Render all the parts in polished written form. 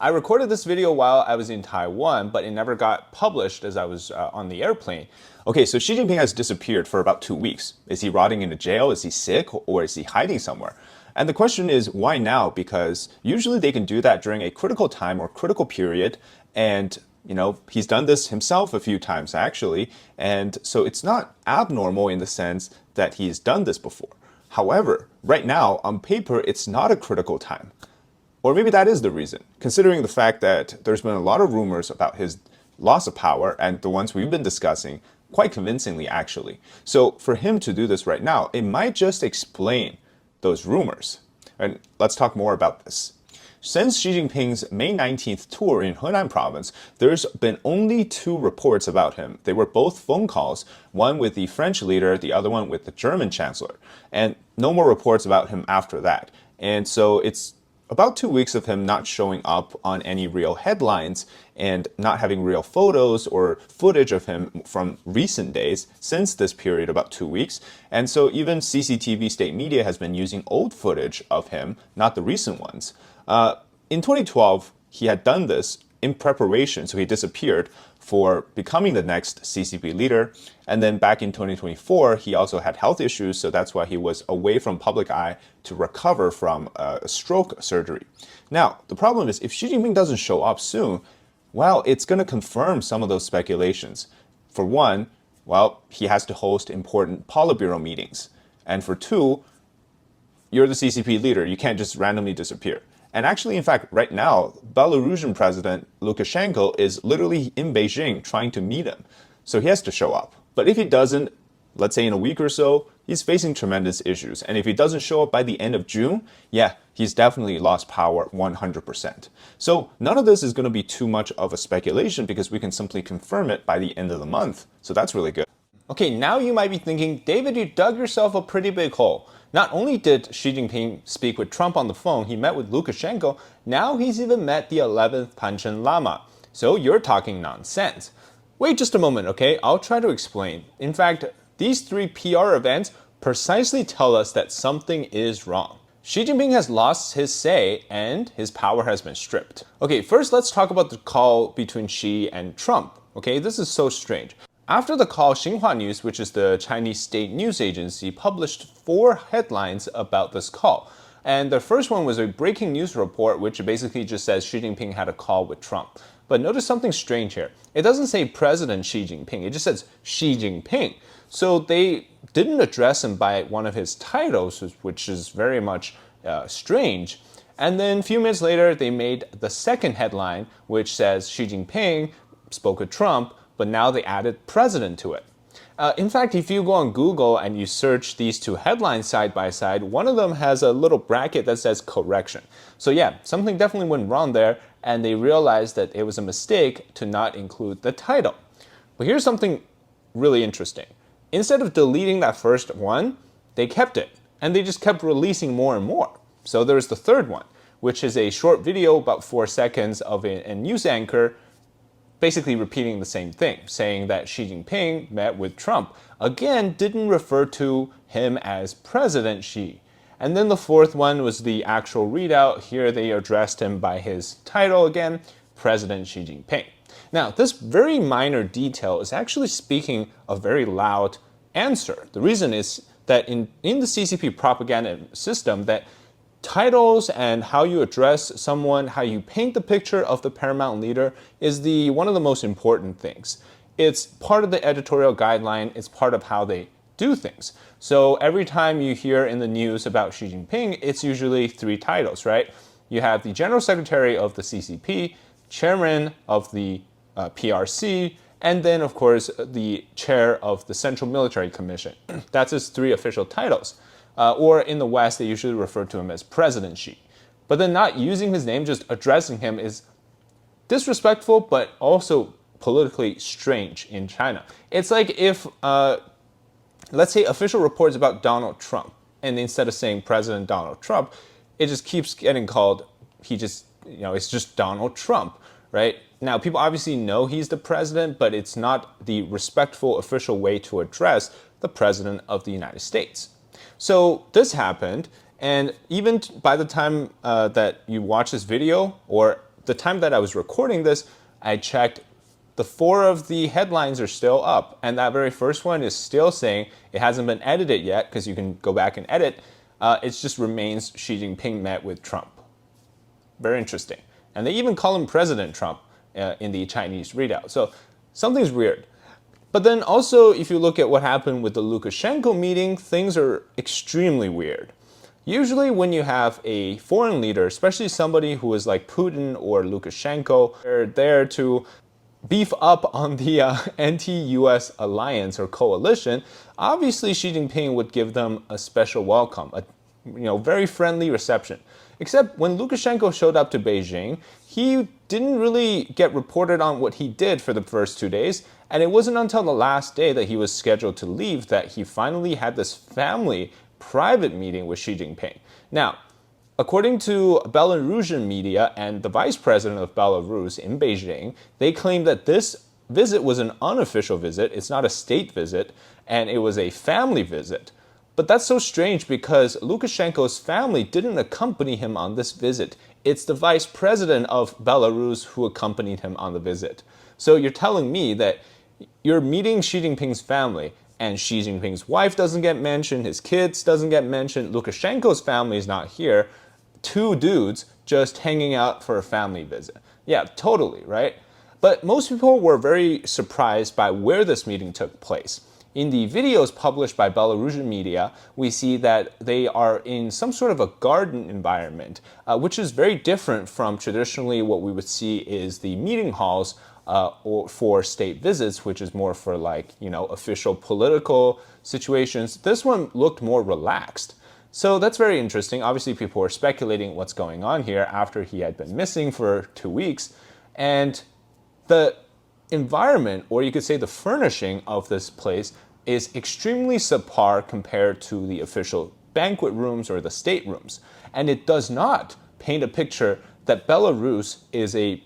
I recorded this video while I was in Taiwan, but it never got published as I was on the airplane. Okay, so Xi Jinping has disappeared for about 2 weeks. Is he rotting in a jail? Is he sick? Or is he hiding somewhere? And the question is, why now? Because usually they can do that during a critical time or critical period. And, he's done this himself a few times, actually. And so it's not abnormal in the sense that he's done this before. However, right now, on paper, it's not a critical time. Or maybe that is the reason, considering the fact that there's been a lot of rumors about his loss of power, and the ones we've been discussing quite convincingly, actually. So for him to do this right now, it might just explain those rumors. And let's talk more about this. Since Xi Jinping's May 19th tour in Henan province, there's been only 2 reports about him. They were both phone calls, one with the French leader, the other one with the German chancellor. And no more reports about him after that. And so it's about 2 weeks of him not showing up on any real headlines and not having real photos or footage of him from recent days since this period, about 2 weeks. And so even CCTV state media has been using old footage of him, not the recent ones. In 2012, he had done this in preparation, so he disappeared for becoming the next CCP leader. And then back in 2024, he also had health issues, so that's why he was away from public eye to recover from a stroke surgery. Now, the problem is if Xi Jinping doesn't show up soon, well, it's going to confirm some of those speculations. For one, well, he has to host important Politburo meetings. And for two, you're the CCP leader. You can't just randomly disappear. And actually, in fact, right now, Belarusian President Lukashenko is literally in Beijing trying to meet him. So he has to show up. But if he doesn't, let's say in a week or so, he's facing tremendous issues. And if he doesn't show up by the end of June, yeah, he's definitely lost power 100%. So none of this is going to be too much of a speculation because we can simply confirm it by the end of the month. So that's really good. Okay, now you might be thinking, David, you dug yourself a pretty big hole. Not only did Xi Jinping speak with Trump on the phone, he met with Lukashenko, now he's even met the 11th Panchen Lama. So you're talking nonsense. Wait just a moment, okay? I'll try to explain. In fact, these 3 PR events precisely tell us that something is wrong. Xi Jinping has lost his say and his power has been stripped. Okay, first let's talk about the call between Xi and Trump. Okay, this is so strange. After the call, Xinhua News, which is the Chinese state news agency, published 4 headlines about this call. And the first one was a breaking news report, which basically just says Xi Jinping had a call with Trump. But notice something strange here. It doesn't say President Xi Jinping, it just says Xi Jinping. So they didn't address him by one of his titles, which is very much strange. And then a few minutes later, they made the second headline, which says Xi Jinping spoke with Trump, but now they added president to it. In fact, if you go on Google and you search these 2 headlines side by side, one of them has a little bracket that says correction. So yeah, something definitely went wrong there, and they realized that it was a mistake to not include the title. But here's something really interesting. Instead of deleting that first one, they kept it, and they just kept releasing more and more. So there's the third one, which is a short video, about 4 seconds, of a news anchor basically repeating the same thing, saying that Xi Jinping met with Trump. Again, didn't refer to him as President Xi. And then the fourth one was the actual readout. Here they addressed him by his title again, President Xi Jinping. Now, this very minor detail is actually speaking a very loud answer. The reason is that in the CCP propaganda system, that titles and how you address someone, how you paint the picture of the paramount leader is one of the most important things. It's part of the editorial guideline, it's part of how they do things. So every time you hear in the news about Xi Jinping, it's usually 3 titles, right? You have the General Secretary of the CCP, Chairman of the PRC, and then of course the Chair of the Central Military Commission. That's his 3 official titles. Or in the West, they usually refer to him as President Xi. But then not using his name, just addressing him is disrespectful, but also politically strange in China. It's like if, let's say, official reports about Donald Trump, and instead of saying President Donald Trump, it just keeps getting called, it's just Donald Trump, right? Now, people obviously know he's the president, but it's not the respectful official way to address the President of the United States. So this happened, and even by the time that you watch this video, or the time that I was recording this, I checked. The 4 of the headlines are still up, and that very first one is still saying it hasn't been edited yet, because you can go back and edit. It just remains Xi Jinping met with Trump. Very interesting. And they even call him President Trump in the Chinese readout. So something's weird. But then also, if you look at what happened with the Lukashenko meeting, things are extremely weird. Usually when you have a foreign leader, especially somebody who is like Putin or Lukashenko, they're there to beef up on the anti-US alliance or coalition. Obviously, Xi Jinping would give them a special welcome, a very friendly reception. Except when Lukashenko showed up to Beijing, he didn't really get reported on what he did for the first 2 days, and it wasn't until the last day that he was scheduled to leave that he finally had this family private meeting with Xi Jinping. Now, according to Belarusian media and the vice president of Belarus in Beijing, they claim that this visit was an unofficial visit, it's not a state visit, and it was a family visit. But that's so strange because Lukashenko's family didn't accompany him on this visit. It's the vice president of Belarus who accompanied him on the visit. So you're telling me that you're meeting Xi Jinping's family, and Xi Jinping's wife doesn't get mentioned, his kids doesn't get mentioned, Lukashenko's family is not here. 2 dudes just hanging out for a family visit. Yeah, totally, right? But most people were very surprised by where this meeting took place. In the videos published by Belarusian media, we see that they are in some sort of a garden environment, which is very different from traditionally what we would see is the meeting halls or for state visits, which is more for official political situations. This one looked more relaxed. So that's very interesting. Obviously, people were speculating what's going on here after he had been missing for 2 weeks. And the environment, or you could say the furnishing of this place, is extremely subpar compared to the official banquet rooms or the state rooms. And it does not paint a picture that Belarus is a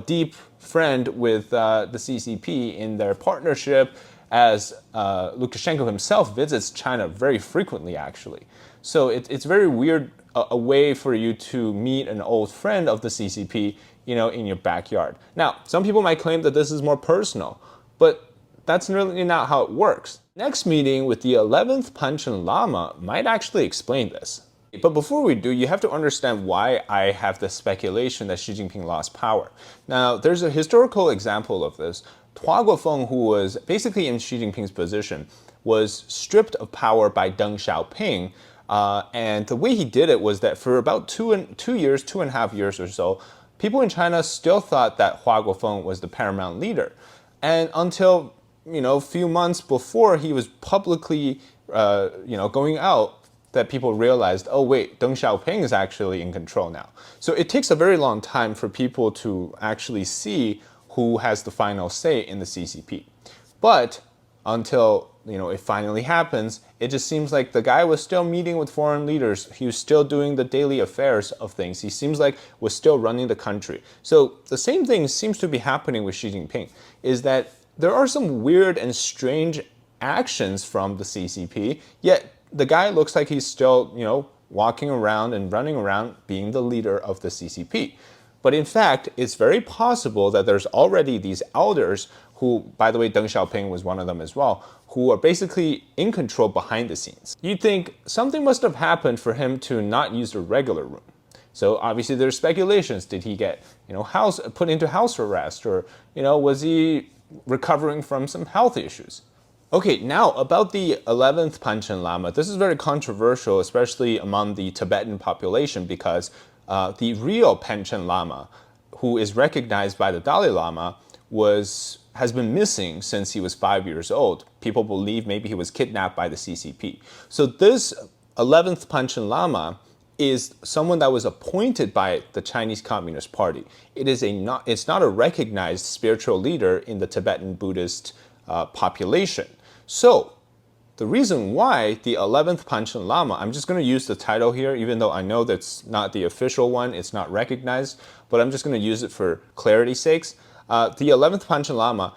deep friend with the CCP in their partnership, as Lukashenko himself visits China very frequently, actually. So it's very weird, a way for you to meet an old friend of the CCP, in your backyard. Now, some people might claim that this is more personal, but that's really not how it works. Next meeting with the 11th Panchen Lama might actually explain this. But before we do, you have to understand why I have the speculation that Xi Jinping lost power. Now, there's a historical example of this. Hua Guofeng, who was basically in Xi Jinping's position, was stripped of power by Deng Xiaoping. And the way he did it was that for about 2.5 years or so, people in China still thought that Hua Guofeng was the paramount leader. And until, a few months before he was publicly, going out, that people realized, oh wait, Deng Xiaoping is actually in control now. So it takes a very long time for people to actually see who has the final say in the CCP. But until it finally happens, it just seems like the guy was still meeting with foreign leaders. He was still doing the daily affairs of things. He seems like was still running the country. So the same thing seems to be happening with Xi Jinping, is that there are some weird and strange actions from the CCP, yet the guy looks like he's still, walking around and running around being the leader of the CCP. But in fact, it's very possible that there's already these elders who, by the way, Deng Xiaoping was one of them as well, who are basically in control behind the scenes. You'd think something must have happened for him to not use the regular room. So obviously there's speculations. Did he get, put into house arrest, or, was he recovering from some health issues? Okay, now about the 11th Panchen Lama. This is very controversial, especially among the Tibetan population, because the real Panchen Lama, who is recognized by the Dalai Lama, has been missing since he was 5 years old. People believe maybe he was kidnapped by the CCP. So this 11th Panchen Lama is someone that was appointed by the Chinese Communist Party. It's not a recognized spiritual leader in the Tibetan Buddhist population. So the reason why the 11th Panchen Lama, I'm just going to use the title here, even though I know that's not the official one, it's not recognized, but I'm just going to use it for clarity's sakes. The 11th Panchen Lama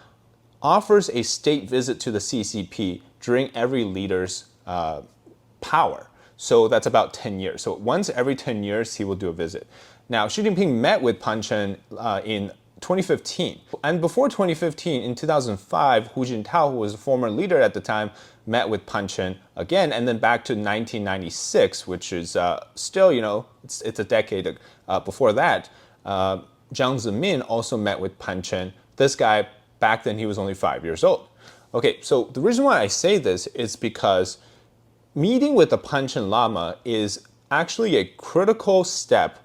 offers a state visit to the CCP during every leader's power. So that's about 10 years. So once every 10 years, he will do a visit. Now, Xi Jinping met with Pan Chen in 2015. And before 2015, in 2005, Hu Jintao, who was a former leader at the time, met with Pan Chen again, and then back to 1996, which is still, it's a decade before that. Jiang Zemin also met with Pan Chen. This guy, back then, he was only 5 years old. Okay, so the reason why I say this is because meeting with the Panchen Lama is actually a critical step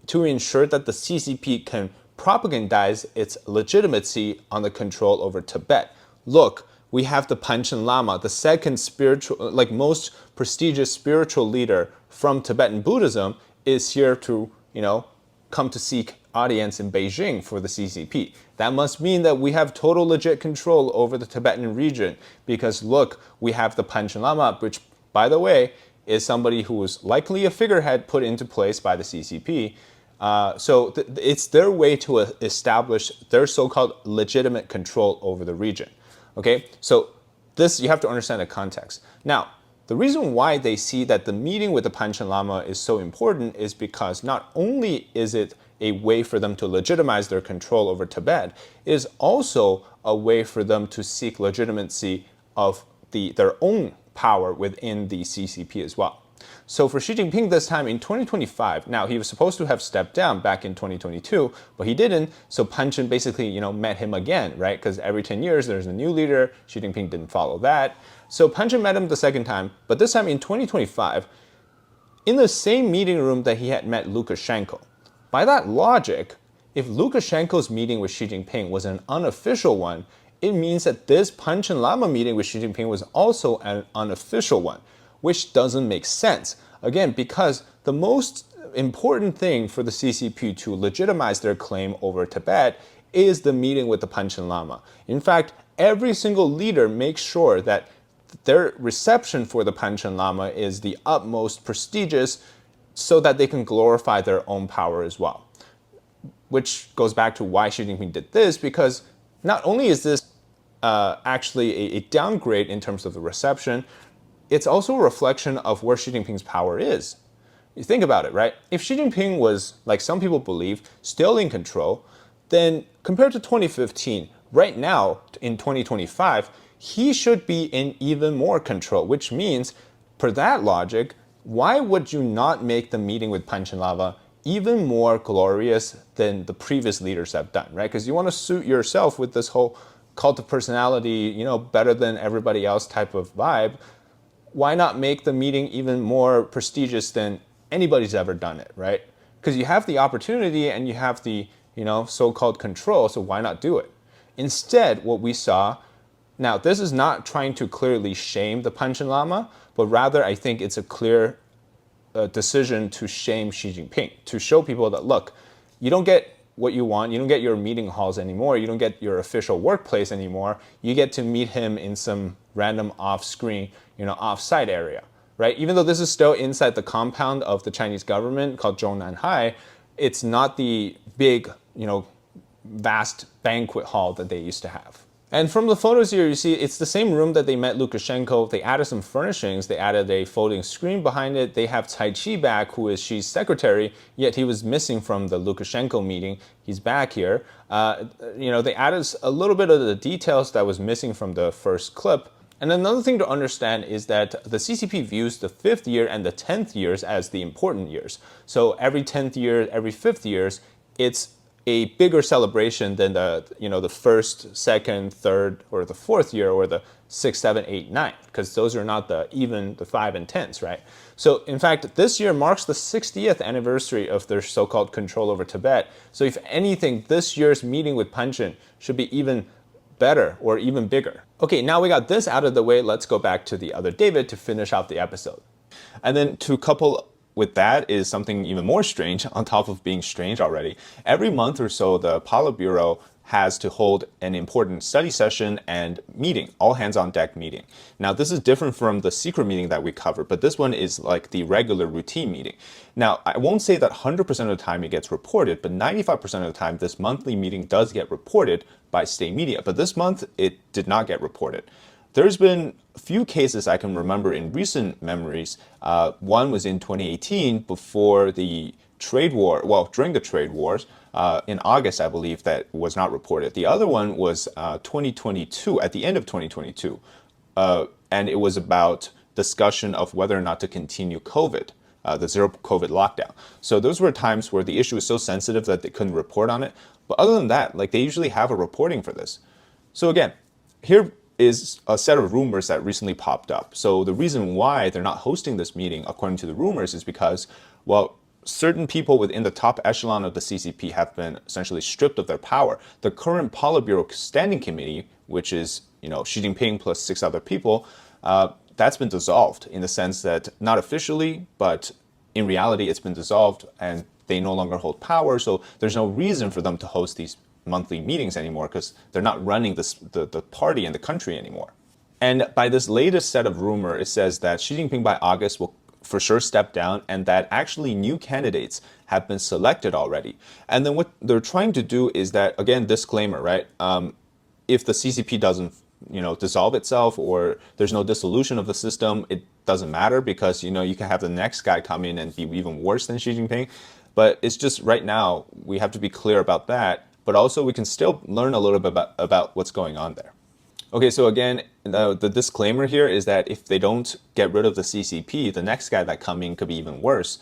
to ensure that the CCP can propagandize its legitimacy on the control over Tibet. Look, we have the Panchen Lama, the second spiritual, most prestigious spiritual leader from Tibetan Buddhism, is here to, come to seek audience in Beijing for the CCP. That must mean that we have total legit control over the Tibetan region because look, we have the Panchen Lama, which, by the way, is somebody who was likely a figurehead put into place by the CCP. So it's their way to establish their so-called legitimate control over the region. Okay, so this, you have to understand the context. Now, the reason why they see that the meeting with the Panchen Lama is so important is because not only is it a way for them to legitimize their control over Tibet, it is also a way for them to seek legitimacy of their own power within the CCP as well. So for Xi Jinping this time in 2025, now he was supposed to have stepped down back in 2022, but he didn't. So Pan Chen basically, met him again, right? Because every 10 years there's a new leader. Xi Jinping didn't follow that. So Pan Chen met him the second time, but this time in 2025, in the same meeting room that he had met Lukashenko. By that logic, if Lukashenko's meeting with Xi Jinping was an unofficial one, it means that this Panchen Lama meeting with Xi Jinping was also an unofficial one, which doesn't make sense. Again, because the most important thing for the CCP to legitimize their claim over Tibet is the meeting with the Panchen Lama. In fact, every single leader makes sure that their reception for the Panchen Lama is the utmost prestigious so that they can glorify their own power as well. Which goes back to why Xi Jinping did this, because not only is this actually a downgrade in terms of the reception, it's also a reflection of where Xi Jinping's power is. You think about it, right? If Xi Jinping was, like some people believe, still in control, then compared to 2015, right now in 2025, he should be in even more control, which means, per that logic, why would you not make the meeting with Panchen Lama even more glorious than the previous leaders have done, right? Because you want to suit yourself with this whole cult of personality, better than everybody else type of vibe. Why not make the meeting even more prestigious than anybody's ever done it, right? Because you have the opportunity and you have the, so-called control, so why not do it? Instead, what we saw, now this is not trying to clearly shame the Panchen Lama, but rather I think it's a clear decision to shame Xi Jinping, to show people that, look, you don't get what you want, you don't get your meeting halls anymore, you don't get your official workplace anymore, you get to meet him in some random off-screen, off-site area, right? Even though this is still inside the compound of the Chinese government called Zhongnanhai, it's not the big, vast banquet hall that they used to have. And from the photos here, you see it's the same room that they met Lukashenko. They added some furnishings. They added a folding screen behind it. They have Cai Qi back, who is Xi's secretary, yet he was missing from the Lukashenko meeting. He's back here. They added a little bit of the details that was missing from the first clip. And another thing to understand is that the CCP views the 5th year and the 10th years as the important years. So every 10th year, every 5th years, it's a bigger celebration than the first, second, third, or the 4th year, or the 6, 7, 8, 9, because those are not the 5 and 10s, right? So in fact, this year marks the 60th anniversary of their so-called control over Tibet. So if anything, this year's meeting with Panchen should be even better or even bigger. Okay, now we got this out of the way, let's go back to the other David to finish out the episode. And then to couple with that is something even more strange, on top of being strange already. Every month or so, the Politburo has to hold an important study session and meeting, all hands on deck meeting. Now, this is different from the secret meeting that we covered, but this one is like the regular routine meeting. Now, I won't say that 100% of the time it gets reported, but 95% of the time, this monthly meeting does get reported by state media. But this month, it did not get reported. There's been a few cases I can remember in recent memories. One was in 2018 before the trade war, well, during the trade wars, in August, I believe, that was not reported. The other one was 2022, at the end of 2022. And it was about discussion of whether or not to continue COVID, the zero COVID lockdown. So those were times where the issue was so sensitive that they couldn't report on it. But other than that, like they usually have a reporting for this. So again, here is a set of rumors that recently popped up. So the reason why they're not hosting this meeting, according to the rumors, is because, well, certain people within the top echelon of the CCP have been essentially stripped of their power. The current Politburo Standing Committee, which is, Xi Jinping plus 6 other people, that's been dissolved in the sense that not officially, but in reality, it's been dissolved and they no longer hold power. So there's no reason for them to host these monthly meetings anymore because they're not running the party and the country anymore. And by this latest set of rumor, it says that Xi Jinping by August will for sure step down and that actually new candidates have been selected already. And then what they're trying to do is that, again, disclaimer, right? If the CCP doesn't dissolve itself or there's no dissolution of the system, it doesn't matter because, you can have the next guy come in and be even worse than Xi Jinping. But it's just right now, we have to be clear about that. But also we can still learn a little bit about what's going on there. Okay, so again, the disclaimer here is that if they don't get rid of the CCP, the next guy that comes in could be even worse.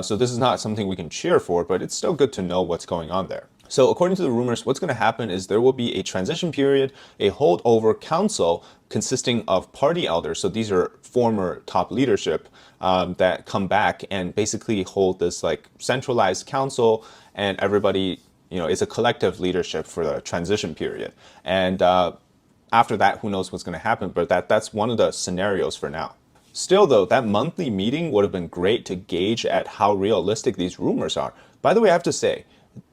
So this is not something we can cheer for, but it's still good to know what's going on there. So according to the rumors, what's going to happen is there will be a transition period, a holdover council consisting of party elders. So these are former top leadership that come back and basically hold this like centralized council, and everybody, it's a collective leadership for the transition period. And after that, who knows what's going to happen, but that's one of the scenarios for now. Still though, that monthly meeting would have been great to gauge at how realistic these rumors are. By the way, I have to say,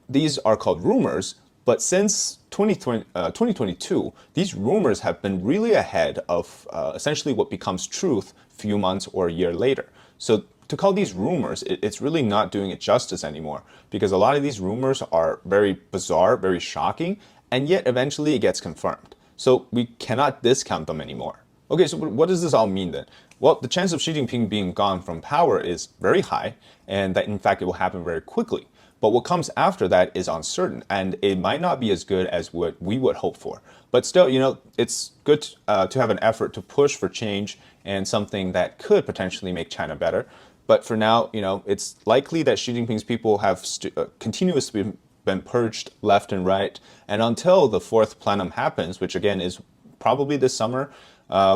these are called rumors, but since 2022, these rumors have been really ahead of essentially what becomes truth a few months or a year later. So to call these rumors, it's really not doing it justice anymore because a lot of these rumors are very bizarre, very shocking, and yet eventually it gets confirmed. So we cannot discount them anymore. Okay, so what does this all mean then? Well, the chance of Xi Jinping being gone from power is very high, and that in fact it will happen very quickly. But what comes after that is uncertain, and it might not be as good as what we would hope for. But still, it's good to have an effort to push for change and something that could potentially make China better. But for now, it's likely that Xi Jinping's people have continuously been purged left and right. And until the fourth plenum happens, which again is probably this summer,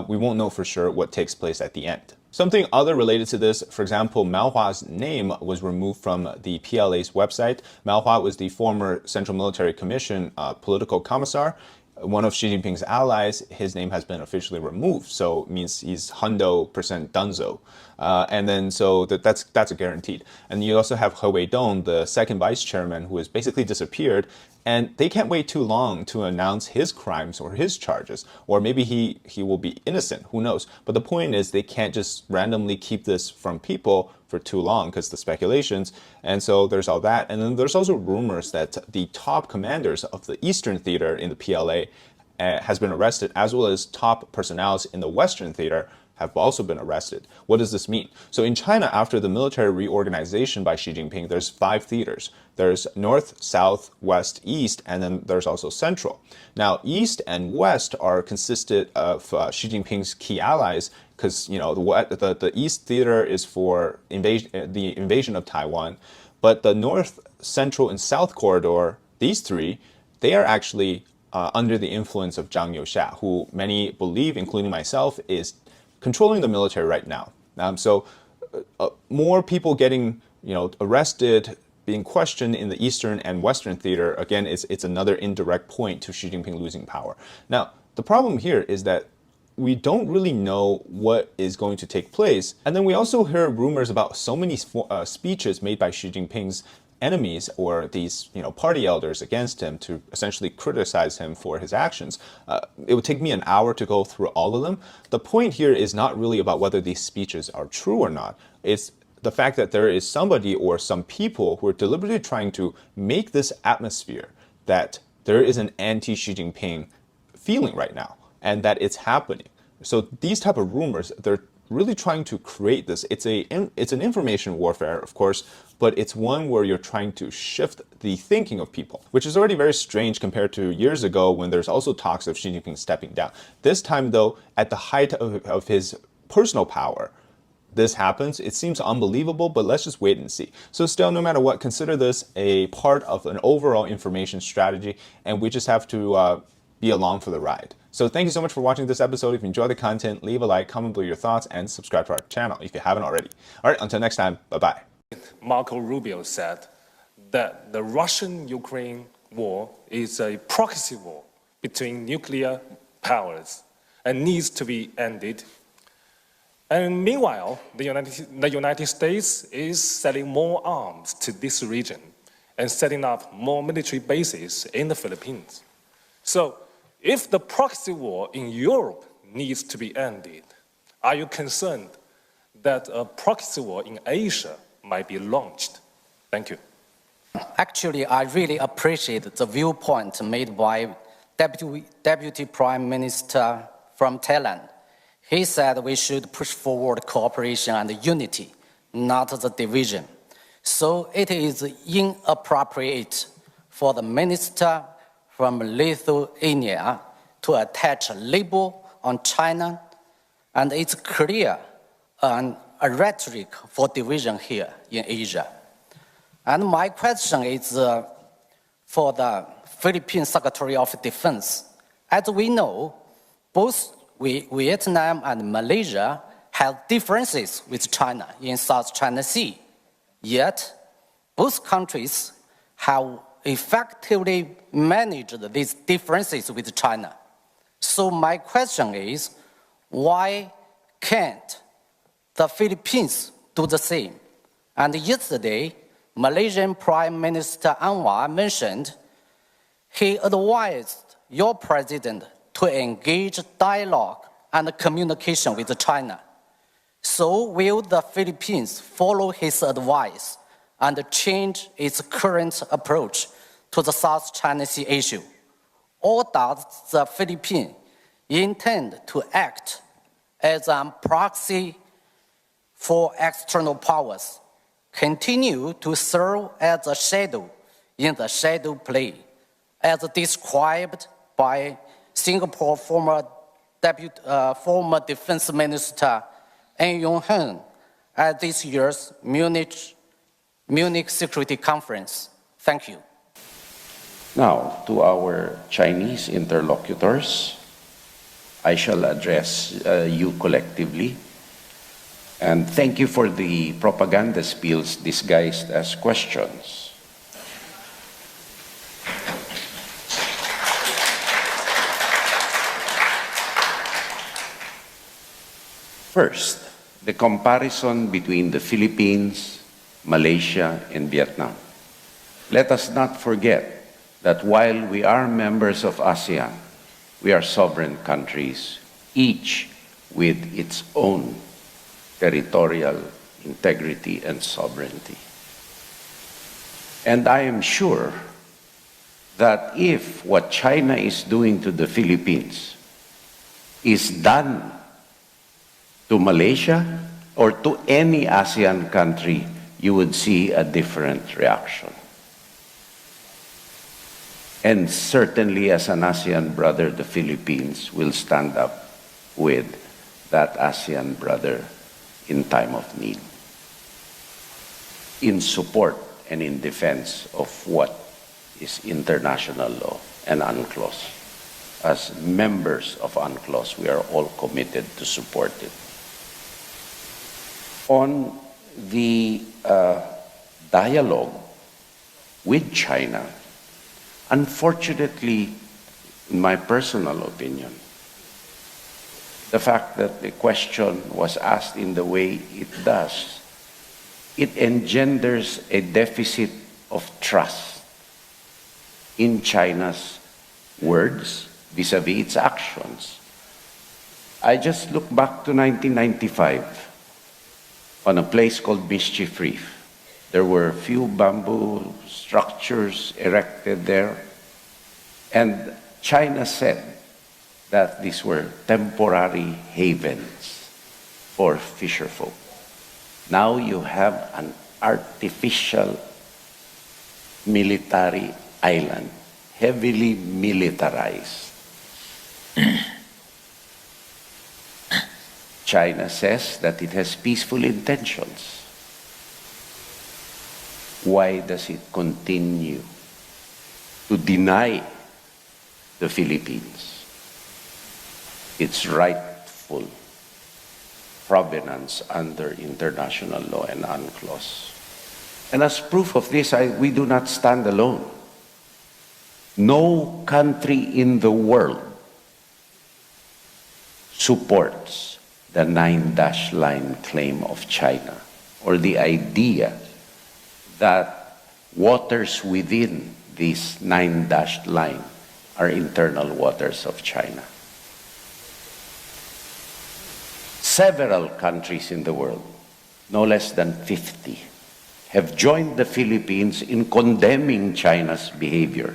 we won't know for sure what takes place at the end. Something other related to this, for example, Mao Hua's name was removed from the PLA's website. Mao Hua was the former Central Military Commission political commissar. One of Xi Jinping's allies, his name has been officially removed, so it means he's 100% dunzo. And then so that's a guaranteed. And you also have He Weidong, the second vice chairman, who has basically disappeared. And they can't wait too long to announce his crimes or his charges. Or maybe he will be innocent, who knows. But the point is they can't just randomly keep this from people for too long because the speculations. And so there's all that. And then there's also rumors that the top commanders of the Eastern Theater in the PLA has been arrested, as well as top personnel in the Western Theater have also been arrested. What does this mean? So in China, after the military reorganization by Xi Jinping, there's 5 theaters. There's North, South, West, East, and then there's also Central. Now, East and West are consisted of Xi Jinping's key allies because, the East Theater is for the invasion of Taiwan, but the North, Central, and South Corridor, these 3, they are actually under the influence of Zhang Youxia, who many believe, including myself, is controlling the military right now. So more people getting arrested, being questioned in the Eastern and Western Theater, again, it's another indirect point to Xi Jinping losing power. Now, the problem here is that we don't really know what is going to take place. And then we also hear rumors about so many speeches made by Xi Jinping's enemies or these party elders against him to essentially criticize him for his actions. It would take me an hour to go through all of them. The point here is not really about whether these speeches are true or not. It's the fact that there is somebody or some people who are deliberately trying to make this atmosphere that there is an anti-Xi Jinping feeling right now and that it's happening. So these type of rumors, they're really trying to create this. It's an information warfare, of course, but it's one where you're trying to shift the thinking of people, which is already very strange compared to years ago when there's also talks of Xi Jinping stepping down. This time, though, at the height of his personal power, this happens. It seems unbelievable, but let's just wait and see. So still, no matter what, consider this a part of an overall information strategy, and we just have to be along for the ride. So thank you so much for watching this episode. If you enjoyed the content, leave a like, comment below your thoughts, and subscribe to our channel if you haven't already. All right, until next time, bye-bye. Marco Rubio said that the Russian-Ukraine war is a proxy war between nuclear powers and needs to be ended. And meanwhile, the United States is selling more arms to this region and setting up more military bases in the Philippines. So, if the proxy war in Europe needs to be ended, are you concerned that a proxy war in Asia might be launched? Thank you. Actually, I really appreciate the viewpoint made by Deputy Prime Minister from Thailand. He said we should push forward cooperation and unity, not the division. So it is inappropriate for the minister from Lithuania to attach a label on China, and it's clear a rhetoric for division here in Asia. And my question is for the Philippine Secretary of Defense. As we know, both Vietnam and Malaysia have differences with China in South China Sea. Yet, both countries have effectively managed these differences with China. So my question is, why can't the Philippines do the same? And yesterday, Malaysian Prime Minister Anwar mentioned he advised your president to engage dialogue and communication with China. So will the Philippines follow his advice and change its current approach to the South China Sea issue? Or does the Philippines intend to act as a proxy for external powers, continue to serve as a shadow in the shadow play, as described by Singapore former Defense Minister An Yong-hun at this year's Munich Security Conference? Thank you. Now, to our Chinese interlocutors, I shall address you collectively. And thank you for the propaganda spills disguised as questions. First, the comparison between the Philippines, Malaysia, and Vietnam. Let us not forget that while we are members of ASEAN, we are sovereign countries, each with its own territorial integrity and sovereignty. And I am sure that if what China is doing to the Philippines is done to Malaysia or to any ASEAN country, you would see a different reaction. And certainly as an ASEAN brother, the Philippines will stand up with that ASEAN brother in time of need, in support and in defense of what is international law and UNCLOS. As members of UNCLOS, we are all committed to support it. On the dialogue with China, unfortunately, in my personal opinion, the fact that the question was asked in the way it does, it engenders a deficit of trust in China's words vis-a-vis its actions. I just look back to 1995 on a place called Mischief Reef. There were a few bamboo structures erected there, and China said that these were temporary havens for fisherfolk. Now you have an artificial military island, heavily militarized. China says that it has peaceful intentions. Why does it continue to deny the Philippines its rightful provenance under international law and UNCLOS? And as proof of this, we do not stand alone. No country in the world supports the 9-dash line claim of China, or the idea that waters within this 9-dash line are internal waters of China. Several countries in the world, no less than 50, have joined the Philippines in condemning China's behavior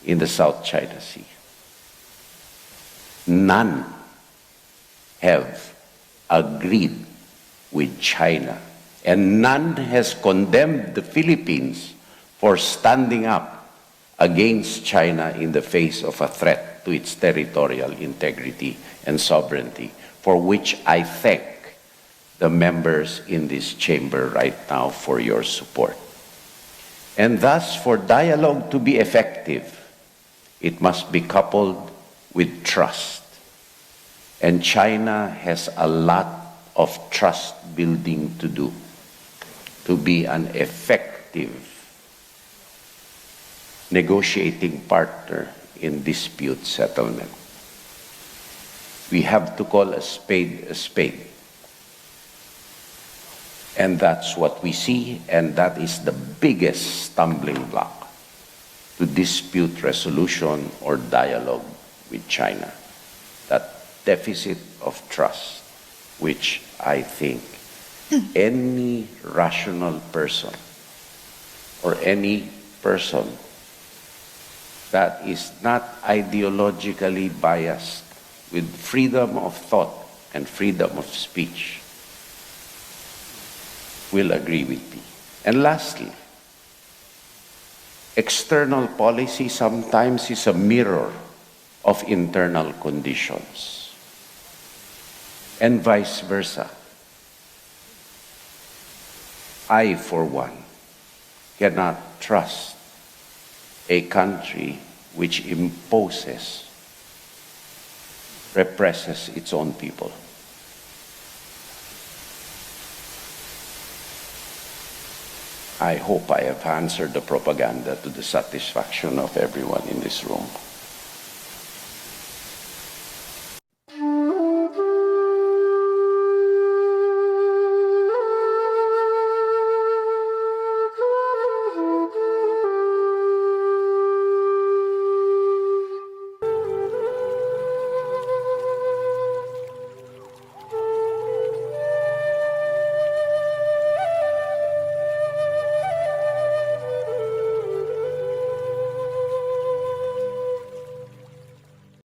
in the South China Sea. None have agreed with China, and none has condemned the Philippines for standing up against China in the face of a threat to its territorial integrity and sovereignty, for which I thank the members in this chamber right now for your support. And thus, for dialogue to be effective, it must be coupled with trust. And China has a lot of trust building to do to be an effective negotiating partner in dispute settlement. We have to call a spade a spade. And that's what we see, and that is the biggest stumbling block to dispute resolution or dialogue with China. That deficit of trust, which I think any rational person or any person that is not ideologically biased with freedom of thought and freedom of speech will agree with me. And lastly, external policy sometimes is a mirror of internal conditions, and vice versa. I, for one, cannot trust a country which imposes, represses its own people. I hope I have answered the propaganda to the satisfaction of everyone in this room.